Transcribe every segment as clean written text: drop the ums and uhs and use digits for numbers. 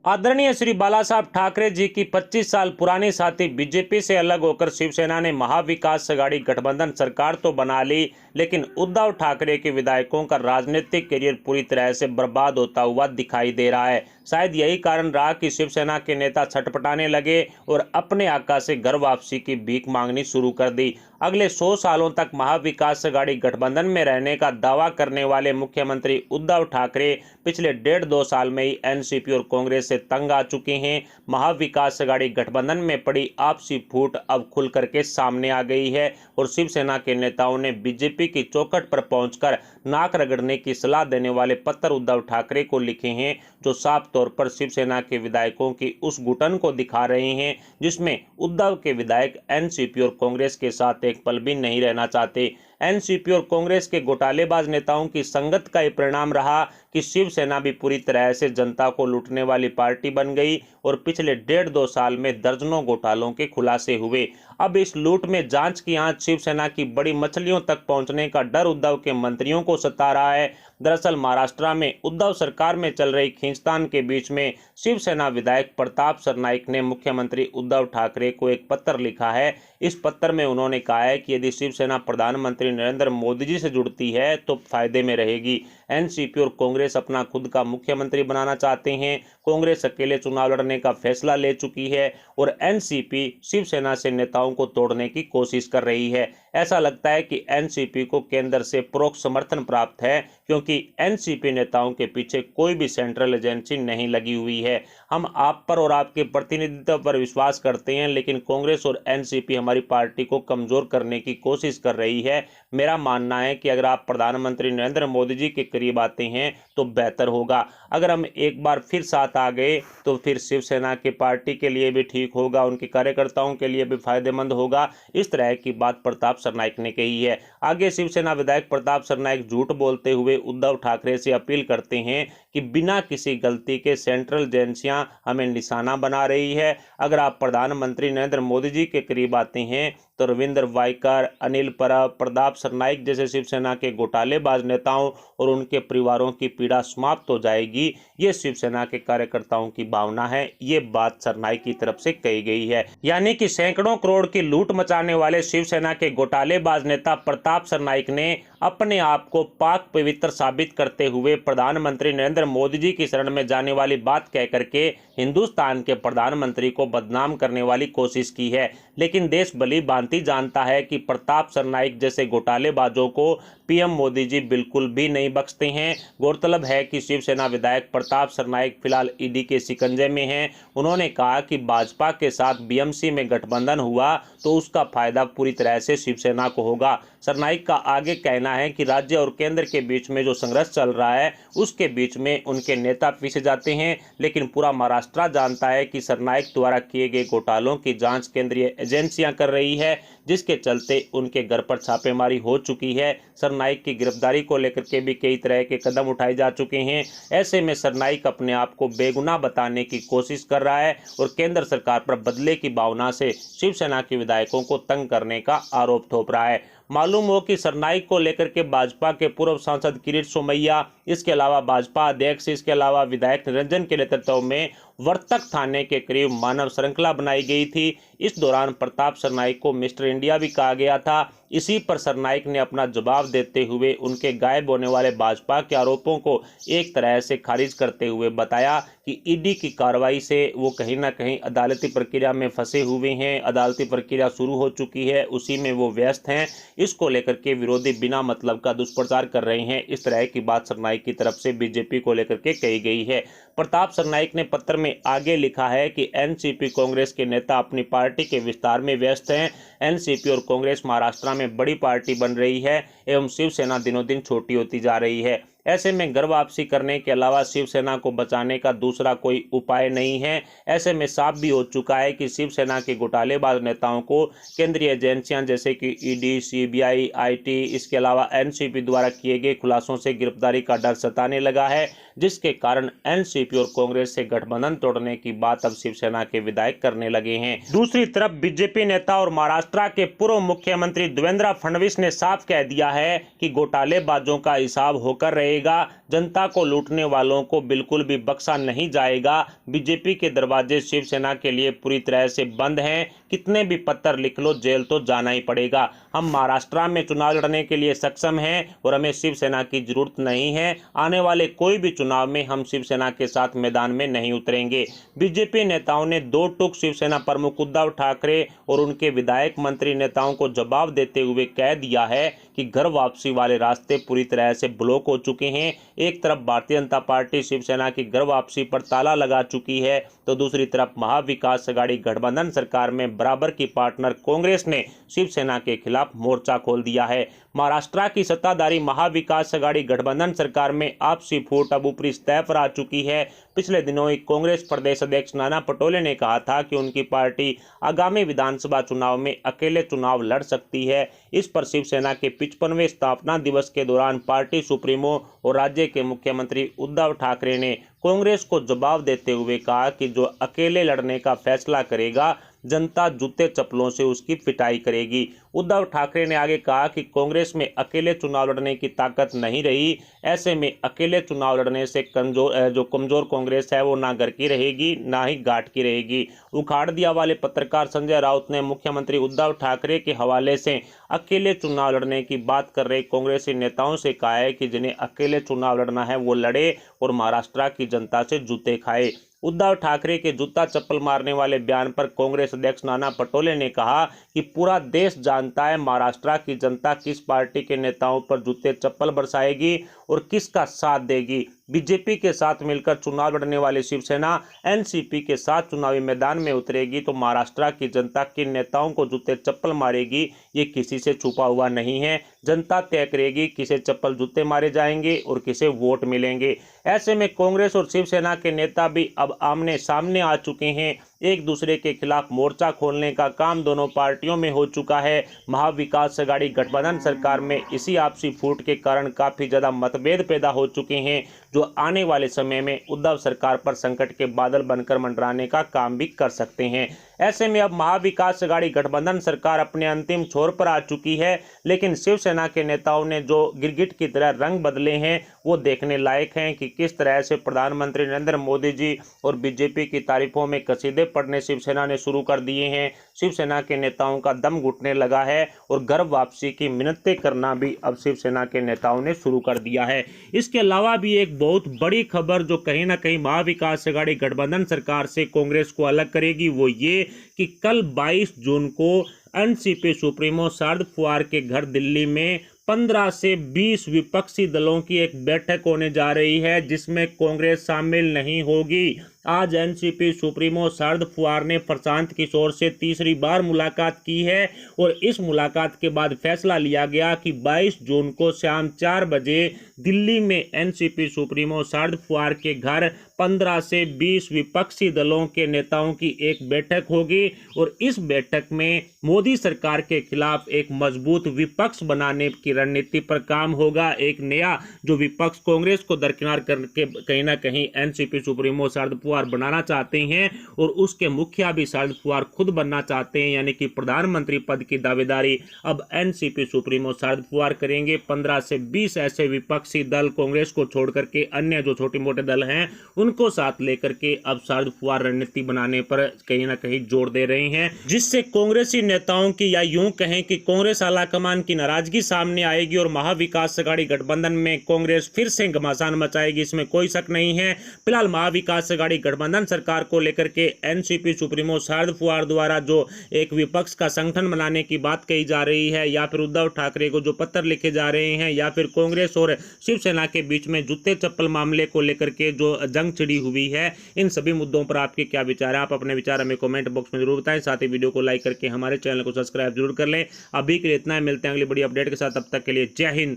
आदरणीय श्री बाला साहब ठाकरे जी की 25 साल पुरानी साथी बीजेपी से अलग होकर शिवसेना ने महाविकास अघाड़ी गठबंधन सरकार तो बना ली, लेकिन उद्धव ठाकरे के विधायकों का राजनीतिक करियर पूरी तरह से बर्बाद होता हुआ दिखाई दे रहा है। शायद यही कारण रहा कि शिवसेना के नेता छटपटाने लगे और अपने आका से घर वापसी की भीख मांगनी शुरू कर दी। अगले 100 सालों तक महाविकास अघाड़ी गठबंधन में रहने का दावा करने वाले मुख्यमंत्री उद्धव ठाकरे पिछले 1.5-2 साल में ही एनसीपी और कांग्रेस से तंग आ चुके हैं। महाविकास अघाड़ी गठबंधन में पड़ी आपसी फूट अब खुल करके सामने आ गई है और शिवसेना के नेताओं ने बीजेपी की चौखट पर पहुंचकर नाक रगड़ने की सलाह देने वाले पत्र उद्धव ठाकरे को लिखे हैं, जो साफ तौर पर शिवसेना के विधायकों की उस घुटन को दिखा रहे हैं जिसमें उद्धव के विधायक एनसीपी और कांग्रेस के साथ एक पल भी नहीं रहना चाहते। एनसीपी और कांग्रेस के घोटालेबाज नेताओं की संगत का ये परिणाम रहा कि शिवसेना भी पूरी तरह से जनता को लूटने वाली पार्टी बन गई और पिछले 1.5-2 साल में दर्जनों घोटालों के खुलासे हुए। अब इस लूट में जांच की आंच शिवसेना की बड़ी मछलियों तक पहुंचने का डर उद्धव के मंत्रियों को सता रहा है। दरअसल महाराष्ट्र में उद्धव सरकार में चल रही खींचतान के बीच में शिवसेना विधायक प्रताप सरनाईक ने मुख्यमंत्री उद्धव ठाकरे को एक पत्र लिखा है। इस पत्र में उन्होंने कहा है कि यदि शिवसेना प्रधानमंत्री नरेंद्र मोदी जी से जुड़ती है तो फायदे में रहेगी। एनसीपी और कांग्रेस अपना खुद का मुख्यमंत्री बनाना चाहते हैं। कांग्रेस अकेले चुनाव लड़ने का फैसला ले चुकी है और एनसीपी शिवसेना से नेताओं को तोड़ने की कोशिश कर रही है। ऐसा लगता है कि एनसीपी को केंद्र से परोक्ष समर्थन प्राप्त है, क्योंकि एनसीपी नेताओं के पीछे कोई भी सेंट्रल एजेंसी नहीं लगी हुई है। हम आप पर और आपके प्रतिनिधित्व पर विश्वास करते हैं, लेकिन कांग्रेस और एनसीपी हमारी पार्टी को कमजोर करने की कोशिश कर रही है। मेरा मानना है कि अगर आप प्रधानमंत्री नरेंद्र मोदी जी के करीब आते हैं तो बेहतर होगा। अगर हम एक बार फिर साथ आ गए तो फिर शिवसेना की पार्टी के लिए भी ठीक होगा, उनके कार्यकर्ताओं के लिए भी फायदेमंद होगा। इस तरह की बात प्रताप सरनाईक ने कही है। आगे शिवसेना विधायक प्रताप सरनाईक झूठ बोलते हुए उद्धव ठाकरे से अपील करते हैं कि बिना किसी गलती के सेंट्रल एजेंसियां हमें निशाना बना रही है। अगर आप प्रधानमंत्री नरेंद्र मोदी जी के करीब आते हैं तो रविंद्र वाइकर, अनिल परब, प्रताप सरनाईक जैसे शिवसेना के घोटालेबाज नेताओं और उनके परिवारों की पीड़ा समाप्त हो जाएगी। ये शिवसेना के कार्यकर्ताओं की भावना है। ये बात सरनाईक की तरफ से कही गई है। यानी कि सैकड़ों करोड़ की लूट मचाने वाले शिवसेना के घोटालेबाज नेता प्रताप सरनाईक ने अपने आप को पाक पवित्र साबित करते हुए प्रधानमंत्री नरेंद्र मोदी जी की शरण में जाने वाली बात कह करके हिंदुस्तान के प्रधानमंत्री को बदनाम करने वाली कोशिश की है। लेकिन देश भली भांति जानता है कि प्रताप सरनाईक जैसे घोटालेबाजों को पीएम मोदी जी बिल्कुल भी नहीं बख्शते हैं। गौरतलब है कि शिवसेना विधायक प्रताप सरनाईक फिलहाल ईडी के शिकंजे में हैं। उन्होंने कहा कि भाजपा के साथ बीएमसी में गठबंधन हुआ तो उसका फायदा पूरी तरह से शिवसेना को होगा। सरनाईक का आगे कहना है कि राज्य और केंद्र के बीच में जो संघर्ष चल रहा है उसके बीच में उनके नेता पीछे जाते हैं, लेकिन पूरा महाराष्ट्र जानता है कि सरनाईक द्वारा किए गए घोटालों की जांच केंद्रीय एजेंसियां कर रही है, जिसके चलते उनके घर पर छापेमारी हो चुकी है। सरनाईक की गिरफ्तारी को लेकर के भी कई तरह के कदम उठाए जा चुके हैं। ऐसे में सरनाईक अपने आप को बेगुनाह बताने की कोशिश कर रहा है और केंद्र सरकार पर बदले की भावना से शिवसेना के विधायकों को तंग करने का आरोप थोप रहा है। मालूम हो कि सरनाईक को लेकर के भाजपा के पूर्व सांसद किरीट सोमैया, इसके अलावा भाजपा अध्यक्ष, इसके अलावा विधायक निरंजन के नेतृत्व में वर्तक थाने के करीब मानव श्रृंखला बनाई गई थी। इस दौरान प्रताप सरनाईक को मिस्टर इंडिया भी कहा गया था। इसी पर सरनाईक ने अपना जवाब देते हुए उनके गायब होने वाले भाजपा के आरोपों को एक तरह से खारिज करते हुए बताया कि ईडी की कार्रवाई से वो कहीं ना कहीं अदालती प्रक्रिया में फंसे हुए हैं। अदालती प्रक्रिया शुरू हो चुकी है, उसी में वो व्यस्त हैं। इसको लेकर के विरोधी बिना मतलब का दुष्प्रचार कर रहे हैं। इस तरह की बात सरनाईक की तरफ से बीजेपी को लेकर के कही गई है। प्रताप सरनाईक ने पत्र में आगे लिखा है कि एनसीपी कांग्रेस के नेता अपनी पार्टी के विस्तार में व्यस्त हैं। एनसीपी और कांग्रेस महाराष्ट्र में बड़ी पार्टी बन रही है एवं शिवसेना दिनों दिन छोटी होती जा रही है। ऐसे में घर वापसी करने के अलावा शिवसेना को बचाने का दूसरा कोई उपाय नहीं है। ऐसे में साफ भी हो चुका है कि शिवसेना के घोटालेबाज नेताओं को केंद्रीय एजेंसियां जैसे कि ईडी, सीबीआई, आईटी, इसके अलावा एनसीपी द्वारा किए गए खुलासों से गिरफ्तारी का डर सताने लगा है, जिसके कारण एनसीपी और कांग्रेस से गठबंधन तोड़ने की बात अब शिवसेना के विधायक करने लगे हैं। दूसरी तरफ बीजेपी नेता और महाराष्ट्र के पूर्व मुख्यमंत्री देवेंद्र फडणवीस ने साफ कह दिया है कि घोटालेबाजों का हिसाब होकर रहेगा। करेगा। जनता को लूटने वालों को बिल्कुल भी बख्शा नहीं जाएगा। बीजेपी के दरवाजे शिवसेना के लिए पूरी तरह से बंद हैं। कितने भी पत्थर लिख लो, जेल तो जाना ही पड़ेगा। हम महाराष्ट्र में चुनाव लड़ने के लिए सक्षम हैं और हमें शिवसेना की जरूरत नहीं है। आने वाले कोई भी चुनाव में हम शिवसेना के साथ मैदान में नहीं उतरेंगे। बीजेपी नेताओं ने दो टूक शिवसेना प्रमुख उद्धव ठाकरे और उनके विधायक मंत्री नेताओं को जवाब देते हुए कह दिया है कि घर वापसी वाले रास्ते पूरी तरह से ब्लॉक हो चुके हैं। एक तरफ भारतीय जनता पार्टी शिवसेना की घर वापसी पर ताला लगा चुकी है, तो दूसरी तरफ महाविकास अघाड़ी गठबंधन सरकार में बराबर की पार्टनर कांग्रेस ने शिवसेना के खिलाफ मोर्चा खोल दिया है। महाराष्ट्र की सत्ताधारी महाविकास अघाड़ी गठबंधन सरकार में आपसी फूट अब ऊपरी सतह पर आ चुकी है। पिछले दिनों ही कांग्रेस प्रदेश अध्यक्ष नाना पटोले ने कहा था कि उनकी पार्टी आगामी विधानसभा चुनाव में अकेले चुनाव लड़ सकती है। इस पर शिवसेना के 55वें स्थापना दिवस के दौरान पार्टी सुप्रीमो और राज्य के मुख्यमंत्री उद्धव ठाकरे ने कांग्रेस को जवाब देते हुए कहा कि जो अकेले लड़ने का फैसला करेगा, जनता जूते चप्पलों से उसकी पिटाई करेगी। उद्धव ठाकरे ने आगे कहा कि कांग्रेस में अकेले चुनाव लड़ने की ताकत नहीं रही। ऐसे में अकेले चुनाव लड़ने से कमजोर कांग्रेस है वो ना घर की रहेगी ना ही घाट की रहेगी। उखाड़ दिया वाले पत्रकार संजय राउत ने मुख्यमंत्री उद्धव ठाकरे के हवाले से अकेले चुनाव लड़ने की बात कर रहे कांग्रेसी नेताओं से कहा है कि जिन्हें अकेले चुनाव लड़ना है वो लड़े और महाराष्ट्र की जनता से जूते खाए। उद्धव ठाकरे के जूता चप्पल मारने वाले बयान पर कांग्रेस अध्यक्ष नाना पटोले ने कहा कि पूरा देश जानता है महाराष्ट्र की जनता किस पार्टी के नेताओं पर जूते चप्पल बरसाएगी और किसका साथ देगी। बीजेपी के साथ मिलकर चुनाव लड़ने वाली शिवसेना एनसीपी के साथ चुनावी मैदान में उतरेगी तो महाराष्ट्र की जनता किन नेताओं को जूते चप्पल मारेगी, ये किसी से छुपा हुआ नहीं है। जनता तय करेगी किसे चप्पल जूते मारे जाएंगे और किसे वोट मिलेंगे। ऐसे में कांग्रेस और शिवसेना के नेता भी अब आमने सामने आ चुके हैं। एक दूसरे के खिलाफ मोर्चा खोलने का काम दोनों पार्टियों में हो चुका है। महाविकास अघाड़ी गठबंधन सरकार में इसी आपसी फूट के कारण काफी ज्यादा मतभेद पैदा हो चुके हैं, जो आने वाले समय में उद्धव सरकार पर संकट के बादल बनकर मंडराने का काम भी कर सकते हैं। ऐसे में अब महाविकास अघाड़ी गठबंधन सरकार अपने अंतिम छोर पर आ चुकी है, लेकिन शिवसेना के नेताओं ने जो गिरगिट की तरह रंग बदले हैं वो देखने लायक हैं कि किस तरह से प्रधानमंत्री नरेंद्र मोदी जी और बीजेपी की तारीफों में कसीदे पढ़ने शिवसेना ने शुरू कर दिए हैं। शिवसेना के नेताओं का दम घुटने लगा है और घर वापसी की मिन्नतें करना भी अब शिवसेना के नेताओं ने शुरू कर दिया है। इसके अलावा भी एक बहुत बड़ी खबर जो कहीं ना कहीं महाविकास अघाड़ी गठबंधन सरकार से कांग्रेस को अलग करेगी वो ये कि कल 22 जून को एनसीपी सुप्रीमो शरद पवार के घर दिल्ली में 15 से 20 विपक्षी दलों की एक बैठक होने जा रही है, जिसमें कांग्रेस शामिल नहीं होगी। आज एनसीपी सुप्रीमो शरद पवार ने प्रशांत किशोर से तीसरी बार मुलाकात की है और इस मुलाकात के बाद फैसला लिया गया कि 22 जून को शाम 4 बजे दिल्ली में एनसीपी सुप्रीमो शरद पवार के घर 15 से 20 विपक्षी दलों के नेताओं की एक बैठक होगी और इस बैठक में मोदी सरकार के खिलाफ एक मजबूत विपक्ष बनाने की रणनीति पर काम होगा। एक नया जो विपक्ष कांग्रेस को दरकिनार करके कहीं ना कहीं एनसीपी सुप्रीमो शरद पवार बनाना चाहते हैं और उसके मुखिया भी शरद पवार खुद बनना चाहते हैं, यानी कि प्रधानमंत्री पद की दावेदारी अब एनसीपी सुप्रीमो शरद पवार करेंगे। 15 से 20 ऐसे विपक्षी दल कांग्रेस को छोड़ करके अन्य जो छोटे मोटे दल हैं उनको साथ लेकर के अब शरद पवार रणनीति बनाने पर कहीं ना कहीं जोर दे रहे हैं, जिससे कांग्रेसी नेताओं की या यूं कहें कि कांग्रेस आलाकमान की नाराजगी सामने आएगी और महाविकास अघाड़ी गठबंधन में कांग्रेस फिर से घमासान मचाएगी, इसमें कोई शक नहीं है। फिलहाल महाविकास अघाड़ी गठबंधन सरकार को लेकर के एनसीपी सुप्रीमो शरद पवार द्वारा जो एक विपक्ष का संगठन बनाने की बात कही जा रही है, या फिर उद्धव ठाकरे को जो पत्र लिखे जा रहे हैं, या फिर कांग्रेस और शिवसेना के बीच में जूते चप्पल मामले को लेकर के जो जंग छिड़ी हुई है, इन सभी मुद्दों पर आपके क्या विचार है? आप अपने विचार हमें कमेंट बॉक्स में जरूर बताएं। साथ ही वीडियो को लाइक करके हमारे चैनल को सब्सक्राइब जरूर कर लें। अभी के लिए इतना ही, मिलते हैं अगली बड़ी अपडेट के साथ। तब तक के लिए जय हिंद,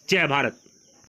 जय भारत।